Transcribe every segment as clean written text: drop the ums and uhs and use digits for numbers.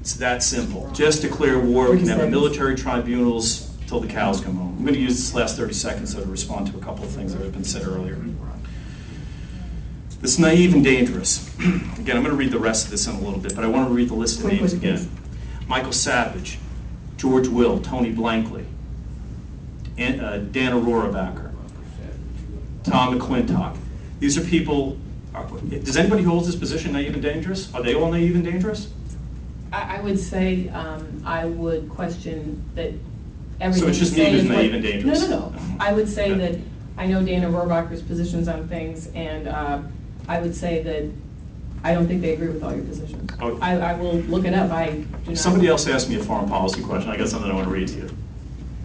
It's that simple. Just declare war. We can have military tribunals till the cows come home. I'm going to use this last 30 seconds to respond to a couple of things that have been said earlier. It's naive and dangerous. Again, I'm going to read the rest of this in a little bit, but I want to read the list of names again. Michael Savage, George Will, Tony Blankley, Dan Aurorabacher, Tom McCLintock. These are people, does anybody who holds this position naive and dangerous? Are they all naive and dangerous? I would say I would question that everything. So it's just me who's naive and dangerous? No. I would say that I know Dana Rohrabacher's positions on things, and I would say that I don't think they agree with all your positions. Oh. I will look it up. I do not. Somebody else asked me a foreign policy question. I got something I want to read to you.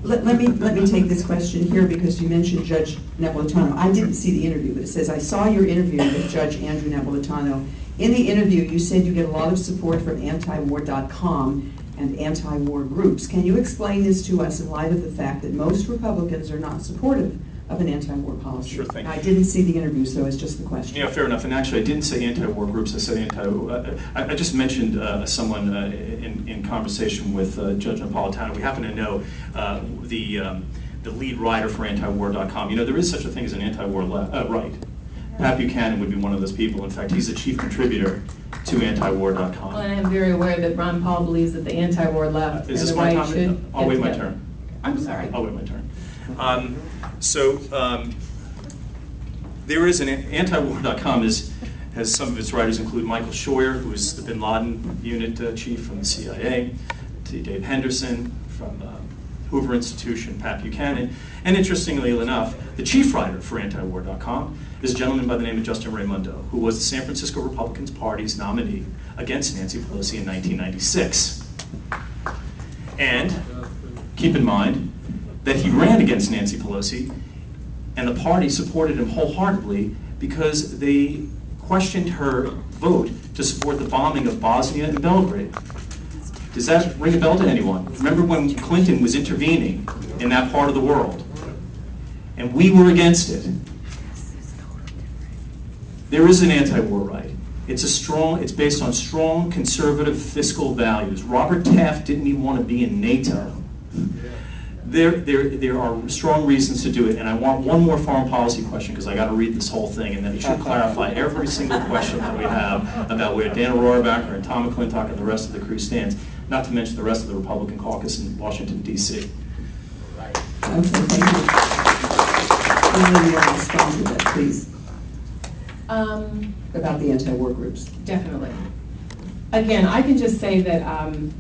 Let me take this question here because you mentioned Judge Napolitano. I didn't see the interview, but it says, I saw your interview with Judge Andrew Napolitano. In the interview, you said you get a lot of support from antiwar.com and anti-war groups. Can you explain this to us in light of the fact that most Republicans are not supportive of an anti-war policy? Sure thing. I didn't see the interview, so it's just the question. Yeah, fair enough. And actually, I didn't say anti-war groups. I said I just mentioned someone in conversation with Judge Napolitano. We happen to know the lead writer for antiwar.com. You know, there is such a thing as an anti-war right. Pat Buchanan would be one of those people. In fact, he's a chief contributor to antiwar.com. Well, and I'm very aware that Ron Paul believes that the anti-war left Is and this the my right time? should. I'll wait my turn. I'm sorry. I'll wait my turn. There is an antiwar.com has some of its writers include Michael Scheuer, who is the Bin Laden unit chief from the CIA, to Dave Henderson from Hoover Institution, Pat Buchanan, and interestingly enough, the chief writer for antiwar.com is a gentleman by the name of Justin Raimondo, who was the San Francisco Republican Party's nominee against Nancy Pelosi in 1996. And keep in mind that he ran against Nancy Pelosi, and the party supported him wholeheartedly because they questioned her vote to support the bombing of Bosnia and Belgrade. Does that ring a bell to anyone? Remember when Clinton was intervening in that part of the world, and we were against it? There is an anti-war right. It's based on strong conservative fiscal values. Robert Taft didn't even want to be in NATO. There are strong reasons to do it, and I want one more foreign policy question because I got to read this whole thing, and then it should clarify every single question that we have about where Dan Aurorabacher and Tom McCLintock and the rest of the crew stands, not to mention the rest of the Republican caucus in Washington, D.C. Okay, thank you. Will you respond to that, please? About the anti-war groups. Definitely. Again, I can just say that on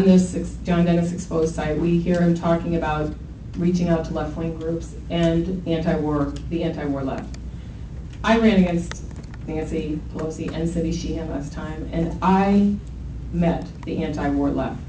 this John Dennis Exposed site, we hear him talking about reaching out to left-wing groups and the anti-war left. I ran against Nancy Pelosi and Cindy Sheehan last time, and I met the anti-war left.